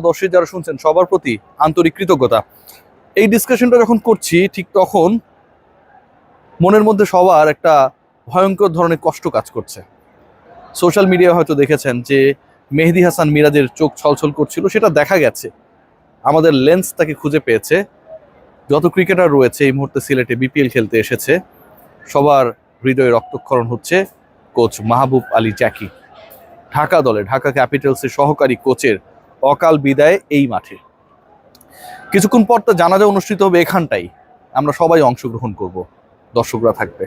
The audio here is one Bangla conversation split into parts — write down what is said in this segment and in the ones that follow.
দর্শক যারা শুনছেন সবার প্রতি আন্তরিক কৃতজ্ঞতা। এই ডিসকাশনটা যখন করছি ঠিক তখন মনের মধ্যে সবার একটা ভয়ঙ্কর ধরনের কষ্ট কাজ করছে। সোশ্যাল মিডিয়া হয়তো দেখেছেন যে মেহেদী হাসান মিরাজের চোখ ছলছল করছিল, সেটা দেখা গেছে। আমাদের লেন্স তাকে খুঁজে পেয়েছে। যত ক্রিকেটার রয়েছে এই মুহূর্তে সিলেটে বিপিএল খেলতে এসেছে, সবার হৃদয়ে রক্তক্ষরণ হচ্ছে কোচ মাহবুব আলী জ্যাকি। ঢাকা দলে, ঢাকা ক্যাপিটালসের সহকারী কোচের অকাল বিদায় এই মাঠে। কিছুক্ষণ পর তো জানাজা অনুষ্ঠিত হবে এখানটাই, আমরা সবাই অংশগ্রহণ করব, দর্শকরা থাকবে।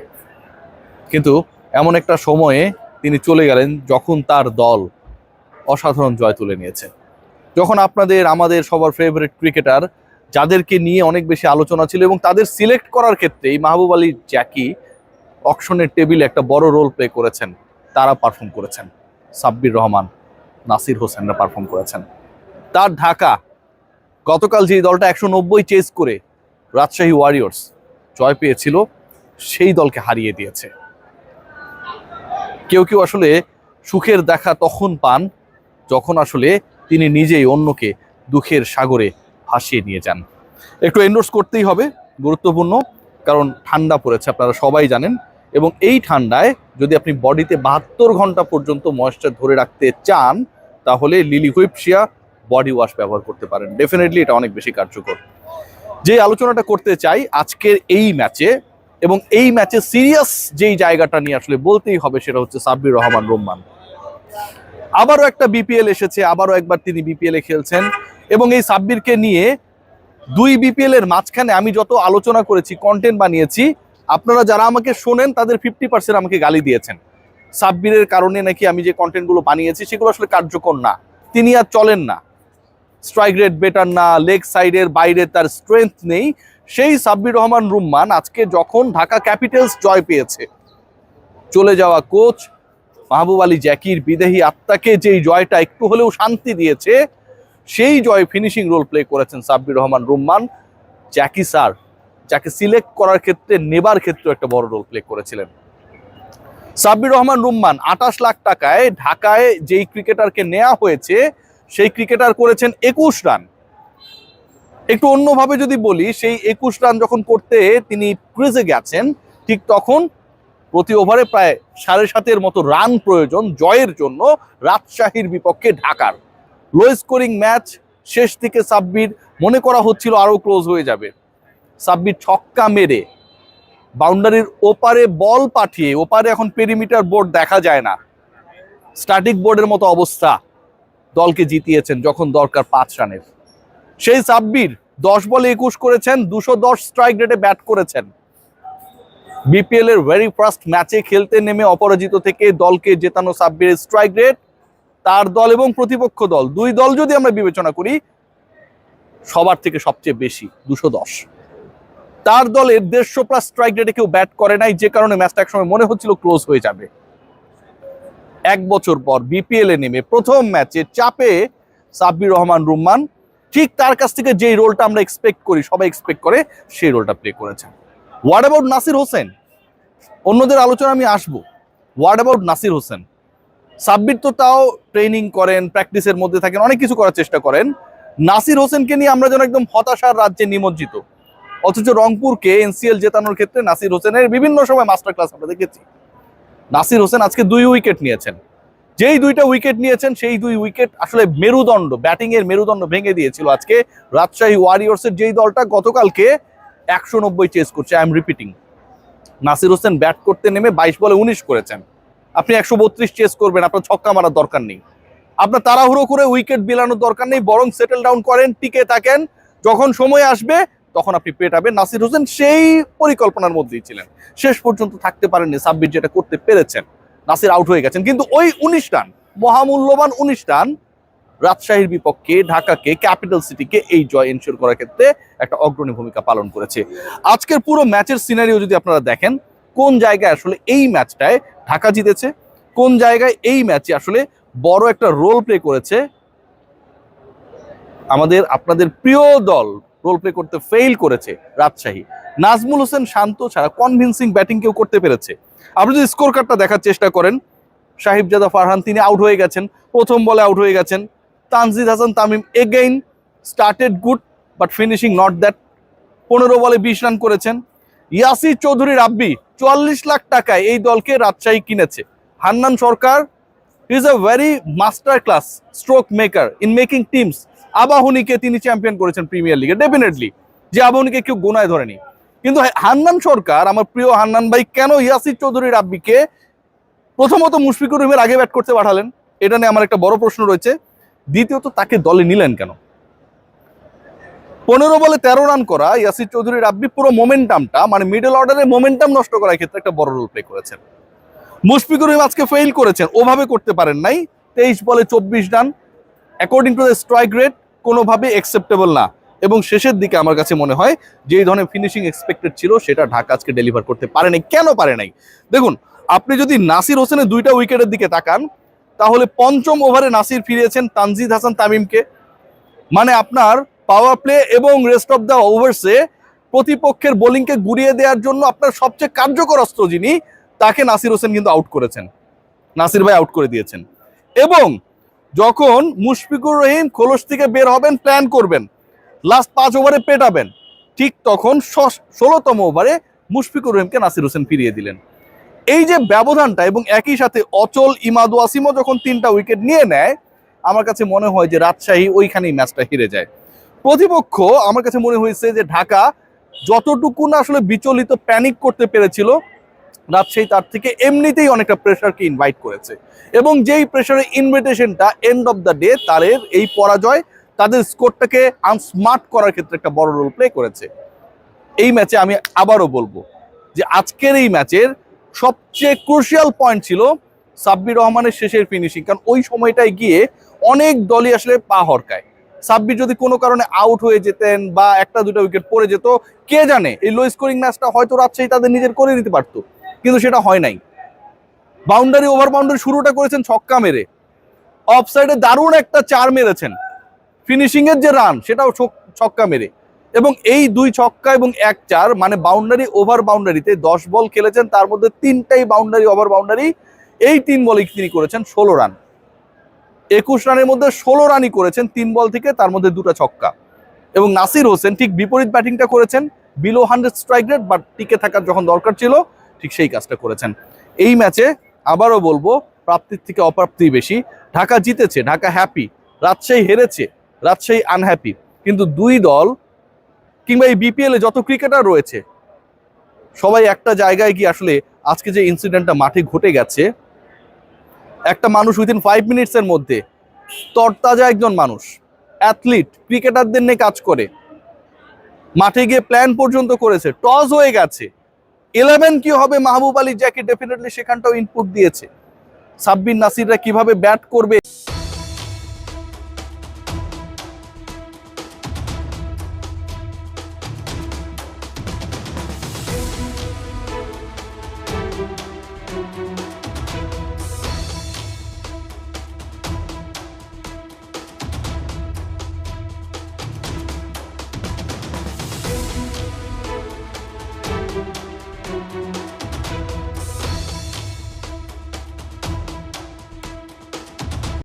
কিন্তু এমন একটা সময়ে তিনি চলে গেলেন যখন তার দল অসাধারণ জয় তুলে নিয়েছে, যখন আপনাদের আমাদের সবার ফেভারিট ক্রিকেটার যাদেরকে নিয়ে অনেক বেশি আলোচনা ছিল এবং তাদের সিলেক্ট করার ক্ষেত্রে এই মাহবুব আলী জ্যাকি অকশনের টেবিলে একটা বড় রোল প্লে করেছেন, তারা পারফর্ম করেছেন। সাব্বির রহমান, নাসির হোসেনরা পারফর্ম করেছেন। তার ঢাকা গতকাল যে দলটা 190 চেস করে রাজশাহী ওয়ারিয়র্স জয় পেয়েছিল, সেই দলকে হারিয়ে দিয়েছে। কেউ কেউ আসলে সুখের দেখা তখন পান যখন আসলে তিনি নিজেই অন্যকে দুঃখের সাগরে ভাসিয়ে নিয়ে যান। একটু এন্ডোর্স করতেই হবে, গুরুত্বপূর্ণ, কারণ ঠান্ডা পড়েছে, আপনারা সবাই জানেন। এবং এই ঠান্ডায় যদি আপনি বডিতে 72 ঘন্টা পর্যন্ত ময়েশ্চার ধরে রাখতে চান, তাহলে লিলি হুইপশিয়া বডি ওয়াশ ব্যবহার করতে পারেন। ডেফিনেটলি এটা অনেক বেশি কার্যকর। যে আলোচনাটা করতে চাই আজকের এই ম্যাচে, এবং এই ম্যাচে সিরিয়াস যেই জায়গাটা নিয়ে আসলে বলতেই হবে, সেটা হচ্ছে সাব্বির রহমান রুম্মান। আবারও একটা বিপিএল এসেছে, আবারও একবার তিনি বিপিএল এ খেলছেন। এবং এই সাব্বিরকে নিয়ে দুই বিপিএল এর মাঝখানে আমি যত আলোচনা করেছি, কন্টেন্ট বানিয়েছি, আপনারা যারা আমাকে শোনেন তাদের 50% আমাকে গালি দিয়েছেন। সাব্বিরের কারণে নাকি আমি যে কন্টেন্টগুলো বানিয়েছি সেগুলো আসলে কার্যকর না, তিনি আর চলেন না, স্ট্রাইক রেট বেটার না, লেগ সাইডের বাইরে তার স্ট্রেংথ নেই। সেই সাব্বির রহমান রুম্মান আজকে যখন ঢাকা ক্যাপিটালস জয় পেয়েছে, চলে যাওয়া কোচ মাহবুব আলী জ্যাকির বিদেহী আত্মাকে যেই জয়টা একটু হলেও শান্তি দিয়েছে, সেই জয় ফিনিশিং রোল প্লে করেছেন সাব্বির রহমান রুম্মান। জ্যাকি স্যার যাকে সিলেক্ট করার ক্ষেত্রে, নেবার ক্ষেত্রে একটা বড় রোল প্লে করেছিলেন। সাব্বির রহমান রুম্মান 28 লাখ টাকায় ঢাকায় যেই ক্রিকেটারকে নেওয়া হয়েছে, সেই ক্রিকেটার করেছেন 21 রান। একটু অন্যভাবে যদি বলি, সেই 21 রান যখন করতে তিনি ক্রিজে গেছেন, ঠিক তখন প্রতি ওভারে প্রায় 7.5 মতো রান প্রয়োজন জয়ের জন্য রাজশাহীর বিপক্ষে ঢাকার। লো স্কোরিং ম্যাচ, শেষ দিকে সাব্বির মনে করা হচ্ছিল আরো ক্লোজ হয়ে যাবে। সাব্বির ছক্কা মেরে বাউন্ডারির ওপারে বল পাঠিয়ে, ওপারে এখন পেরিমিটার বোর্ড দেখা যায় না, স্ট্যাটিক বোর্ডের মতো অবস্থা, দলকে জিতিয়েছেন যখন দরকার 5 রানের। সেই সাব্বির 10 বলে 21 করেছেন, 210 স্ট্রাইক রেটে ব্যাট করেছেন। বিপিএল এর ভেরি ফার্স্ট ম্যাচে খেলতে নেমে অপরাজিত থেকে দলকে জেতানো সাব্বিরের স্ট্রাইক রেট, তার দল এবং প্রতিপক্ষ দল, দুই দল যদি আমরা বিবেচনা করি, সবার থেকে সবচেয়ে বেশি 210। তার দলের 150+ স্ট্রাইক রেটে কেউ ব্যাট করে নাই, যে কারণে ম্যাচটা একসময় মনে হচ্ছিল ক্লোজ হয়ে যাবে। 1 বছর পর বিপিএল এ নেমে প্রথম ম্যাচে চাপে সাব্বির রহমান রুম্মান ঠিক তার কাছ থেকে যেই রোলটা আমরা এক্সপেক্ট করি, সবাই এক্সপেক্ট করে, সেই রোলটা প্লে করেছেন। What about Nasir Hossain? অন্যদের আলোচনা আমি আসবো। What about Nasir Hossain? সাব্বির তো তাও ট্রেনিং করেন, প্র্যাকটিসের মধ্যে থাকেন, অনেক কিছু করার চেষ্টা করেন। নাসির হোসেনকে নিয়ে আমরা যেন একদম হতাশার রাজ্যে নিমজ্জিত। অথচ রংপুরকে এনসিএল জেতানোর ক্ষেত্রে নাসির হোসেনের বিভিন্ন সময় মাস্টার ক্লাস আমরা দেখেছি। নাসির হোসেন আজকে 2 উইকেট নিয়েছেন। যেই 2টা উইকেট নিয়েছেন, সেই 2 উইকেট আসলে মেরুদণ্ড, ব্যাটিং এর মেরুদণ্ড ভেঙে দিয়েছিল আজকে রাজশাহী ওয়ারিয়র্সের, যেই দলটা গতকালকে 190 চেস করছে। I am repeating, Nasir Hossain bat করতে নেমে 22 বলে 19 করেছেন। আপনি 132 চেস করবেন, আপনার ছক্কা মারার দরকার নেই, আপনার তাড়াহুড়ো করে উইকেট বিলানোর দরকার নেই, বরং সেটেল ডাউন করেন, টিকে থাকেন, যখন সময় আসবে তখন আপনি পেটাবেন। নাসির হোসেন সেই পরিকল্পনার মধ্যেই ছিলেন, শেষ পর্যন্ত থাকতে পারেননি। সাব্বির যেটা করতে পেরেছেন, নাসির আউট হয়ে গেছেন, কিন্তু ওই 19 রান, মহামূল্যবান 19 রান রাজশাহীর বিপক্ষে ঢাকাকে, ক্যাপিটাল সিটিকে এই জয় এনশিওর করার ক্ষেত্রে একটা অগ্রণী ভূমিকা পালন করেছে। আজকের পুরো ম্যাচের সিনারিও যদি আপনারা দেখেন, কোন জায়গায় আসলে এই ম্যাচটায় ঢাকা জিতেছে, কোন জায়গায় এই ম্যাচে আসলে বড় একটা রোল প্লে করেছে আমাদের আপনাদের প্রিয় দল, রোল প্লে করতে ফেইল করেছে রাজশাহী। নাজমুল হোসেন শান্ত ছাড়া কনভিন্সিং ব্যাটিং কেউ করতে পেরেছে? আপনি যদি স্কোর কার্ডটা দেখার চেষ্টা করেন, সাহিবজাদা ফারহান তিনি আউট হয়ে গেছেন, প্রথম বলে আউট হয়ে গেছেন, Tanzid Hasan Tamim again started good but finishing not that. 15 বলে 20 রান করেছেন। ইয়াসির চৌধুরী রাব্বি 44 লাখ টাকায় এই দলকে রাজশাহী কিনেছে। Hannan Sarkar is a very master class stroke maker in making teams. আবাহনীকে তিনি চ্যাম্পিয়ন করেছেন প্রিমিয়ার লিগে, ডেফিনেটলি যে আবাহনীকে কেউ গোনায় ধরেনি। কিন্তু হান্নান সরকার, আমার প্রিয় হান্নান ভাই, কেন ইয়াসির চৌধুরী রাব্বিকে প্রথমত মুশফিকুর রহিমের আগে ব্যাট করতে পাঠালেন, এটা নিয়ে আমার একটা বড় প্রশ্ন রয়েছে। দ্বিতীয়ত তাকে দলে নিলেন কেন? 15 বলে 13 রান করা ইয়াসির চৌধুরী রাব্বি পুরো মোমেন্টামটা, মানে মিডল অর্ডারের মোমেন্টাম নষ্ট করার ক্ষেত্রে একটা বড় রোল প্লে করেছেন। মুশফিকুর রহিম আজকে ফেইল করেছেন, ওভাবে করতে পারেন নাই। 23 বলে 24 run according to the strike rate কোনোভাবে অ্যাকসেপ্টেবল না। এবং শেষের দিকে আমার কাছে মনে হয় যে এই ধরনের ফিনিশিং এক্সপেক্টেড ছিল সেটা ঢাকা আজকে ডেলিভার করতে পারে নাই। কেন পারে নাই? দেখুন, আপনি যদি নাসির হোসেনের 2টা উইকেটের দিকে তাকান, তাহলে 5ম ওভারে নাসির ফিরিয়েছেন তানজিদ হাসান তামিমকে। মানে আপনার পাওয়ার প্লে এবং রেস্ট অফ দ্য ওভার্সে প্রতিপক্ষের বোলিংকে গুড়িয়ে দেওয়ার জন্য আপনার সবচেয়ে কার্যকর অস্ত্র যিনি, তাকে নাসির হোসেন কিন্তু আউট করেছেন, নাসির ভাই আউট করে দিয়েছেন। এবং যখন মুশফিকুর রহিম খোলস থেকে বের হবেন, প্ল্যান করবেন, লাস্ট 5 ওভারে পেটাবেন, ঠিক তখন 16তম ওভারে মুশফিকুর রহিমকে নাসির হোসেন ফিরিয়ে দিলেন। এই যে ব্যবধানটা, এবং একই সাথে অচল ইমাদু আসিমও যখন 3টা উইকেট নিয়ে নেয়, আমার কাছে মনে হয় যে রাজশাহী ওইখানেই ম্যাচটা হেরে যায়। প্রতিপক্ষ, আমার কাছে মনে হয়েছে যে ঢাকা যতটুকু না আসলে বিচলিত প্যানিক করতে পেরেছিল, রাজশাহী তার থেকে এমনিতেই অনেকটা প্রেশারকে ইনভাইট করেছে। এবং যেই প্রেশারের ইনভিটেশনটা এন্ড অফ দ্য ডে তাদের এই পরাজয় তাদের স্কোরটাকে আনস্মার্ট করার ক্ষেত্রে একটা বড় রোল প্লে করেছে। এই ম্যাচে আমি আবারও বলবো যে আজকের এই ম্যাচের সবচেয়ে ক্রুশিয়াল পয়েন্ট ছিল সাব্বির রহমানের শেষের ফিনিশিং। কারণ ওই সময়টায় গিয়ে অনেক দলই আসলে পা হরকায়। সাব্বির যদি কোনো কারণে আউট হয়ে যেতেন বা 1-2টা উইকেট পড়ে যেত, কে জানে এই লো স্কোরিং ম্যাচটা হয়তো রাজশাহী তাদের নিজের করে নিতে পারতো, কিন্তু সেটা হয় নাই। বাউন্ডারি ওভার বাউন্ডারি শুরুটা করেছেন ছক্কা মেরে, অফ সাইডে দারুণ একটা 4 মেরেছেন, ফিনিশিং এর যে রান সেটাও ছক্কা মেরে। এবং এই 2 ছক্কা এবং 1 4, মানে বাউন্ডারি ওভার বাউন্ডারিতে 10 বল খেলেছেন, তার মধ্যে 3টাই বাউন্ডারি ওভার বাউন্ডারি। এই 3 বলেই তিনি করেছেন 16 রান। 21 রানের মধ্যে 16 রানই করেছেন 3 বল থেকে, তার মধ্যে 2টা ছক্কা। এবং নাসির হোসেন ঠিক বিপরীত ব্যাটিংটা করেছেন, বিলো 100 স্ট্রাইক রেট, বাট টিকে থাকার যখন দরকার ছিল ঠিক সেই কাজটা করেছেন। এই ম্যাচে আবারও বলবো প্রাপ্তির থেকে অপ্রাপ্তি বেশি। ঢাকা জিতেছে, ঢাকা হ্যাপি, রাজশাহী হেরেছে, রাজশাহী আনহ্যাপি। কিন্তু দুই দল কিংবা এই বিপিএল এ যত ক্রিকেটার রয়েছে সবাই একটা জায়গায় গিয়ে আসলে আজকে যে ইনসিডেন্টটা মাঠে ঘটে গেছে, একটা মানুষ উইদিন 5 মিনিটসের মধ্যে তরতাজা একজন মানুষ, অ্যাথলিট, ক্রিকেটারদের নিয়ে কাজ করে, মাঠে গিয়ে প্ল্যান পর্যন্ত করেছে, টস হয়ে গেছে, 11 কি হবে মাহবুব আলী জ্যাকি ডেফিনেটলি সেখানটাও ইনপুট দিয়েছে, সাব্বির নাসিররা কিভাবে ব্যাট করবে